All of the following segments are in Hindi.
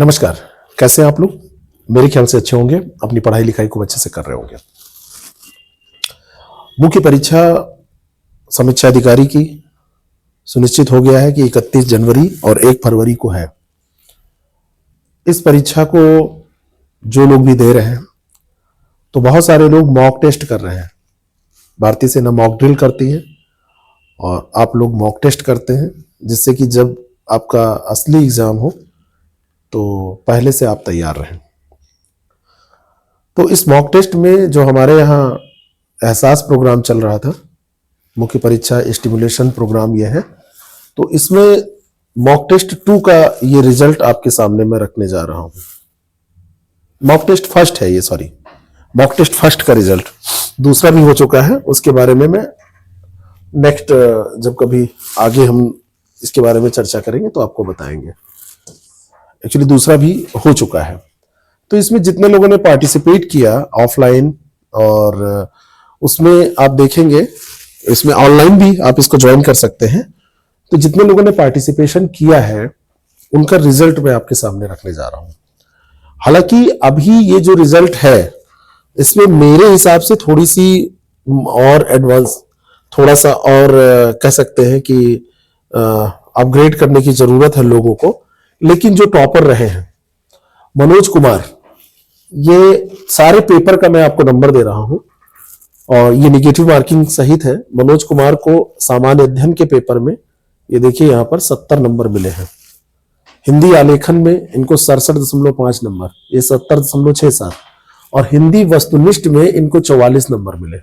नमस्कार। कैसे हैं आप लोग? मेरे ख्याल से अच्छे होंगे, अपनी पढ़ाई लिखाई को अच्छे से कर रहे होंगे। मुख्य परीक्षा समीक्षा अधिकारी की सुनिश्चित हो गया है कि 31 जनवरी और 1 फरवरी को है। इस परीक्षा को जो लोग भी दे रहे हैं तो बहुत सारे लोग मॉक टेस्ट कर रहे हैं। भारतीय सेना मॉक ड्रिल करती है और आप लोग मॉक टेस्ट करते हैं, जिससे कि जब आपका असली एग्जाम हो तो पहले से आप तैयार रहें। तो इस मॉक टेस्ट में जो हमारे यहाँ एहसास प्रोग्राम चल रहा था, मुख्य परीक्षा स्टिमुलेशन प्रोग्राम ये है, तो इसमें मॉक टेस्ट 2 का ये रिजल्ट आपके सामने मैं रखने जा रहा हूँ। मॉक टेस्ट फर्स्ट है ये, सॉरी, मॉक टेस्ट फर्स्ट का रिजल्ट। दूसरा भी हो चुका है, उसके बारे में मैं नेक्स्ट जब कभी आगे हम इसके बारे में चर्चा करेंगे तो आपको बताएंगे। एक्चुअली दूसरा भी हो चुका है। तो इसमें जितने लोगों ने पार्टिसिपेट किया ऑफलाइन, और उसमें आप देखेंगे इसमें ऑनलाइन भी आप इसको ज्वाइन कर सकते हैं। तो जितने लोगों ने पार्टिसिपेशन किया है उनका रिजल्ट मैं आपके सामने रखने जा रहा हूं। हालांकि अभी ये जो रिजल्ट है इसमें मेरे हिसाब से थोड़ी सी और एडवांस, थोड़ा सा और कह सकते हैं कि अपग्रेड करने की जरूरत है लोगों को। लेकिन जो टॉपर रहे हैं मनोज कुमार, ये सारे पेपर का मैं आपको नंबर दे रहा हूं और ये निगेटिव मार्किंग सहित है। मनोज कुमार को सामान्य अध्ययन के पेपर में ये देखिए यहां पर 70 नंबर मिले हैं। हिंदी आलेखन में इनको 67.5 नंबर, ये 70.67, और हिंदी वस्तुनिष्ठ में इनको 44 नंबर मिले,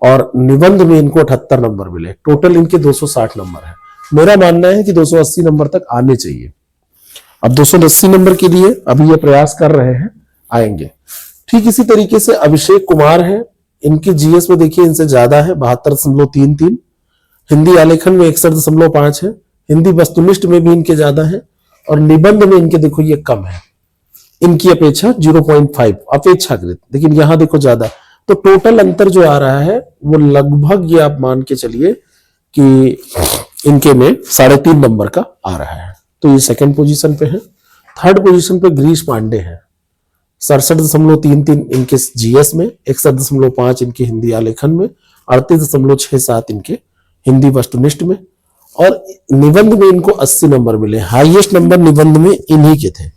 और निबंध में इनको 78 नंबर मिले। टोटल इनके 260 नंबर है। मेरा मानना है कि 280 नंबर तक आने चाहिए। अब 280 नंबर के लिए अभी ये प्रयास कर रहे हैं, आएंगे। ठीक इसी तरीके से अभिषेक कुमार है, इनके जीएस में देखिए इनसे ज्यादा है, 72.33। हिंदी आलेखन में 61.5 है, हिंदी वस्तुनिष्ठ में भी इनके ज्यादा है, और निबंध में इनके देखो ये कम है, इनकी अपेक्षा 0.5 अपेक्षाकृत, लेकिन यहां देखो ज्यादा। तो टोटल अंतर जो आ रहा है वो लगभग ये आप मान के चलिए कि इनके में 3.5 नंबर का आ रहा है। तो ये सेकंड पोजीशन पे है। थर्ड पोजीशन पे गिरीश पांडे है, 67.33 इनके जीएस में, 61.5 इनके हिंदी आलेखन में, 38.67 इनके हिंदी वस्तुनिष्ठ में, और निबंध में इनको 80 नंबर मिले। हाईएस्ट नंबर निबंध में इन्हीं के थे।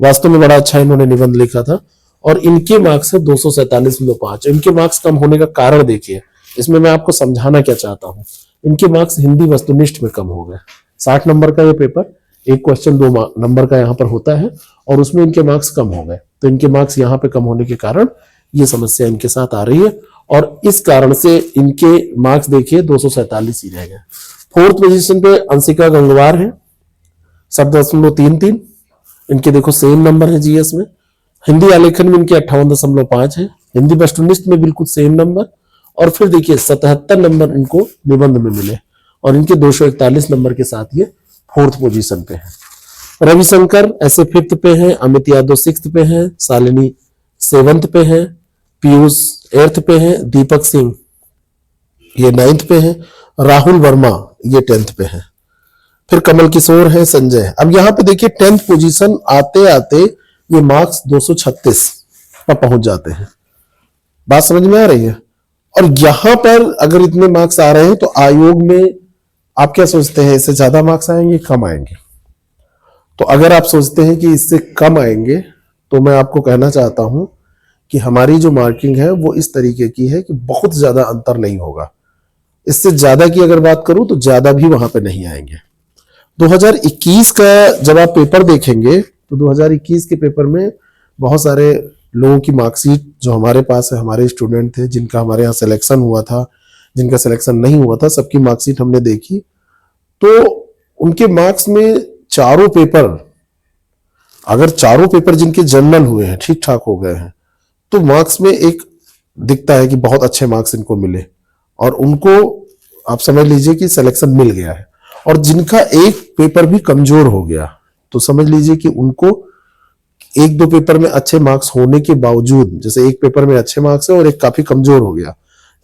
वास्तव में बड़ा अच्छा इन्होंने निबंध लिखा था, और इनके मार्क्स है 247.5। इनके मार्क्स कम होने का कारण देखिए, इसमें मैं आपको समझाना क्या चाहता हूं। इनके मार्क्स हिंदी वस्तुनिष्ठ में कम हो गए। 60 नंबर का ये पेपर, एक क्वेश्चन 2 नंबर का यहाँ पर होता है, और उसमें इनके मार्क्स कम हो गए। तो इनके मार्क्स यहाँ पे कम होने के कारण ये समस्या इनके साथ आ रही है, और इस कारण से इनके मार्क्स देखिए 247 ही रह गए। फोर्थ पोजीशन पे अंशिका गंगवार है, 70.33, इनके देखो सेम नंबर है जीएस में। हिंदी आलेखन में इनके 58.5 है, हिंदी वस्तुनिष्ठ में बिल्कुल सेम नंबर, और फिर देखिए 77 नंबर इनको निबंध में मिले, और इनके 241 नंबर के साथ ये फोर्थ पोजीशन पे है। रविशंकर ऐसे 5th पे है, अमित यादव 6th पे है, शालिनी 7th पे है, पीयूष 8th पे है, दीपक सिंह ये 9th पे है, राहुल वर्मा ये 10th पे है, फिर कमल किशोर है, संजय। अब यहाँ पे देखिए 10th पोजीशन आते आते ये मार्क्स 236 पर पहुंच जाते हैं। बात समझ में आ रही है? और यहां पर अगर इतने मार्क्स आ रहे हैं तो आयोग में आप क्या सोचते हैं, इससे ज्यादा मार्क्स आएंगे, कम आएंगे? तो अगर आप सोचते हैं कि इससे कम आएंगे तो मैं आपको कहना चाहता हूं कि हमारी जो मार्किंग है वो इस तरीके की है कि बहुत ज्यादा अंतर नहीं होगा। इससे ज्यादा की अगर बात करूं तो ज्यादा भी वहां पे नहीं आएंगे। 2021 का जब आप पेपर देखेंगे तो 2021 के पेपर में बहुत सारे लोगों की मार्कशीट जो हमारे पास है, हमारे स्टूडेंट थे जिनका हमारे यहाँ सिलेक्शन हुआ था, जिनका सिलेक्शन नहीं हुआ था, सबकी मार्कशीट हमने देखी। तो उनके मार्क्स में चारों पेपर, अगर चारों पेपर जिनके जनरल हुए हैं, ठीक ठाक हो गए हैं, तो मार्क्स में एक दिखता है कि बहुत अच्छे मार्क्स इनको मिले, और उनको आप समझ लीजिए कि सिलेक्शन मिल गया है। और जिनका एक पेपर भी कमजोर हो गया तो समझ लीजिए कि उनको 1-2 पेपर में अच्छे मार्क्स होने के बावजूद, जैसे एक पेपर में अच्छे मार्क्स है और एक काफी कमजोर हो गया,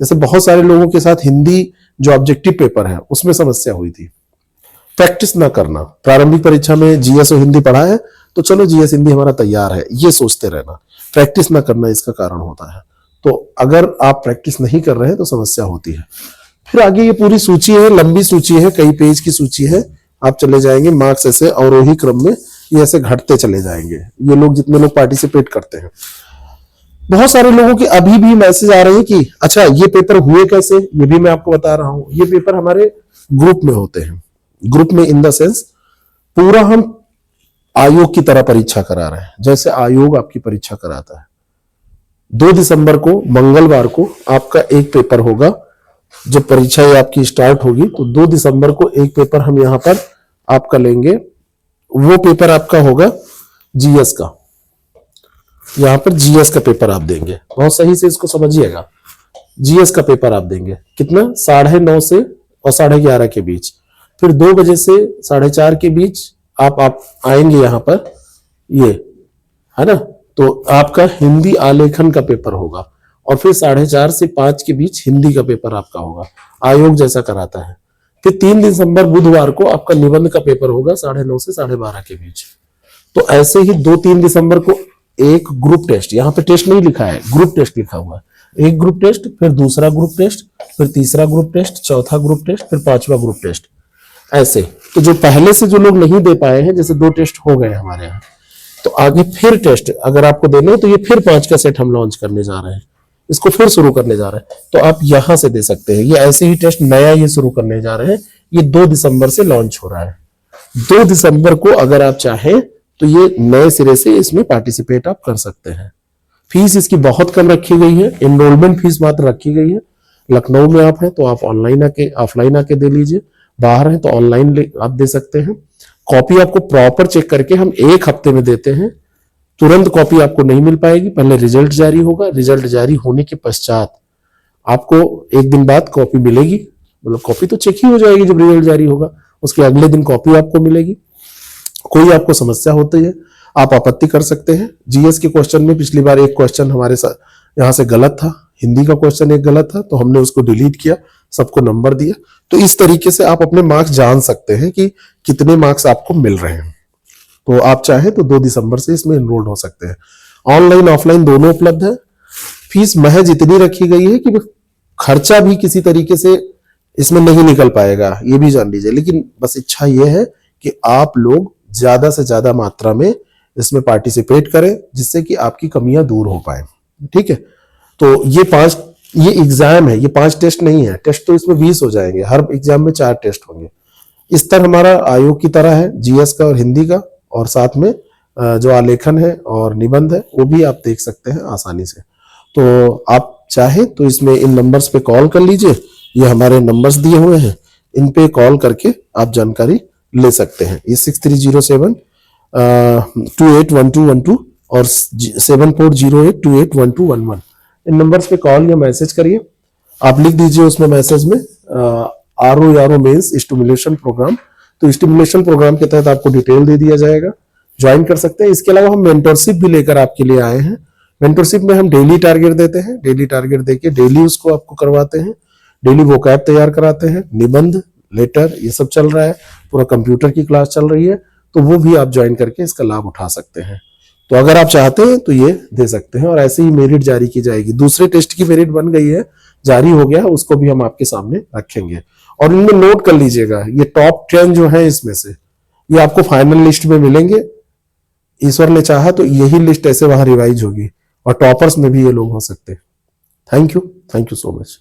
जैसे बहुत सारे लोगों के साथ हिंदी जो ऑब्जेक्टिव पेपर है उसमें समस्या हुई थी। प्रैक्टिस ना करना, प्रारंभिक परीक्षा में जीएस और हिंदी पढ़ा है तो चलो जीएस हिंदी हमारा तैयार है, ये सोचते रहना, प्रैक्टिस ना करना इसका कारण होता है। तो अगर आप प्रैक्टिस नहीं कर रहे हैं तो समस्या होती है। फिर आगे ये पूरी सूची है, लंबी सूची है, कई पेज की सूची है, आप चले जाएंगे मार्क्स ऐसे अवरोही क्रम में ये ऐसे घटते चले जाएंगे, ये लोग जितने लोग पार्टिसिपेट करते हैं। बहुत सारे लोगों के अभी भी मैसेज आ रहे हैं कि अच्छा ये पेपर हुए कैसे, ये भी मैं आपको बता रहा हूं। ये पेपर हमारे ग्रुप में होते हैं, ग्रुप में इन द सेंस पूरा हम आयोग की तरह परीक्षा करा रहे हैं, जैसे आयोग आपकी परीक्षा कराता है। 2 दिसंबर को मंगलवार को आपका एक पेपर होगा, जब परीक्षा ये आपकी स्टार्ट होगी तो 2 दिसंबर को एक पेपर हम यहां पर आपका लेंगे। वो पेपर आपका होगा जीएस का, यहां पर जीएस का पेपर आप देंगे, बहुत सही से इसको समझिएगा। जीएस का पेपर आप देंगे कितना, 9:30 से और 11:30 के बीच। फिर 2 बजे से 4:30 के बीच आप आएंगे यहां पर, ये है ना, तो आपका हिंदी आलेखन का पेपर होगा। और फिर 4:30 से 5 के बीच हिंदी का पेपर आपका होगा, आयोग जैसा कराता है। फिर 3 दिसंबर बुधवार को आपका निबंध का पेपर होगा 9:30 से 12:30 के बीच। तो ऐसे ही 2-3 दिसंबर को एक ग्रुप टेस्ट, यहाँ पे टेस्ट नहीं लिखा है, ग्रुप टेस्ट लिखा हुआ है। एक ग्रुप टेस्ट, फिर दूसरा ग्रुप टेस्ट, फिर तीसरा ग्रुप टेस्ट, चौथा ग्रुप टेस्ट, फिर 5वां ग्रुप टेस्ट, ऐसे। तो जो पहले से जो लोग नहीं दे पाए हैं, जैसे 2 टेस्ट हो गए हमारे यहाँ, तो आगे फिर टेस्ट अगर आपको देने हैं तो ये फिर 5 का सेट हम लॉन्च करने जा रहे हैं, इसको फिर शुरू करने जा रहे हैं। तो आप यहां से दे सकते हैं, ये ऐसे ही टेस्ट नया ये शुरू करने जा रहे हैं, ये 2 दिसंबर से लॉन्च हो रहा है। 2 दिसंबर को अगर आप चाहें तो ये नए सिरे से इसमें पार्टिसिपेट आप कर सकते हैं। फीस इसकी बहुत कम रखी गई है, एनरोलमेंट फीस मात्र रखी गई है। लखनऊ में आप हैं तो आप ऑनलाइन आके ऑफलाइन आके दे लीजिए, बाहर हैं तो ऑनलाइन आप दे सकते हैं। कॉपी आपको प्रॉपर चेक करके हम 1 हफ्ते में देते हैं, तुरंत कॉपी आपको नहीं मिल पाएगी, पहले रिजल्ट जारी होगा, रिजल्ट जारी होने के पश्चात आपको 1 दिन बाद कॉपी मिलेगी, मतलब कॉपी तो चेक ही हो जाएगी जब रिजल्ट जारी होगा, उसके अगले दिन कॉपी आपको मिलेगी। कोई आपको समस्या होती है आप आपत्ति कर सकते हैं। जीएस के क्वेश्चन में पिछली बार एक क्वेश्चन हमारे साथ यहां से गलत था, हिंदी का क्वेश्चन एक गलत था, तो हमने उसको डिलीट किया, सबको नंबर दिया। तो इस तरीके से आप अपने मार्क्स जान सकते हैं कि कितने मार्क्स आपको मिल रहे हैं। तो आप चाहे तो 2 दिसंबर से इसमें एनरोल हो सकते हैं। ऑनलाइन ऑफलाइन दोनों उपलब्ध है। फीस महज इतनी रखी गई है कि खर्चा भी किसी तरीके से इसमें नहीं निकल पाएगा, ये भी जान लीजिए। लेकिन बस इच्छा ये है कि आप लोग ज्यादा से ज्यादा मात्रा में इसमें पार्टिसिपेट करें, जिससे कि आपकी कमियां दूर हो पाए। ठीक है, तो ये एग्जाम है, ये 5 टेस्ट नहीं है, टेस्ट तो इसमें 20 हो जाएंगे, हर एग्जाम में 4 टेस्ट होंगे। स्तर हमारा आयोग की तरह है, जीएस का और हिंदी का, और साथ में जो आलेखन है और निबंध है वो भी आप देख सकते हैं आसानी से। तो आप चाहे तो इसमें इन नंबर्स पे कॉल कर लीजिए, ये हमारे नंबर्स दिए हुए हैं, इन पे कॉल करके आप जानकारी ले सकते हैं। ये 6307 281212 और 7408281211 इन नंबर्स पे कॉल या मैसेज करिए। आप लिख दीजिए उसमें मैसेज में RO मेंस स्टिमुलेशन प्रोग्राम, तो स्टिमुलेशन प्रोग्राम के तहत आपको डिटेल दे दिया जाएगा, ज्वाइन कर सकते हैं। इसके अलावा हम मेंटरशिप भी लेकर आपके लिए आए हैं। मेंटरशिप में हम डेली टारगेट देते हैं, डेली टारगेट देके डेली उसको आपको करवाते हैं, डेली वोकैब तैयार कराते हैं, निबंध लेटर ये सब चल रहा है, पूरा कंप्यूटर की क्लास चल रही है, तो वो भी आप ज्वाइन करके इसका लाभ उठा सकते हैं। तो अगर आप चाहते हैं तो ये दे सकते हैं, और ऐसे ही मेरिट जारी की जाएगी। दूसरे टेस्ट की मेरिट बन गई है, जारी हो गया, उसको भी हम आपके सामने रखेंगे। और इनमें नोट कर लीजिएगा, ये टॉप 10 जो है इसमें से ये आपको फाइनल लिस्ट में मिलेंगे। ईश्वर ने चाहा तो यही लिस्ट ऐसे वहां रिवाइज होगी, और टॉपर्स में भी ये लोग हो सकते हैं। Thank you so much.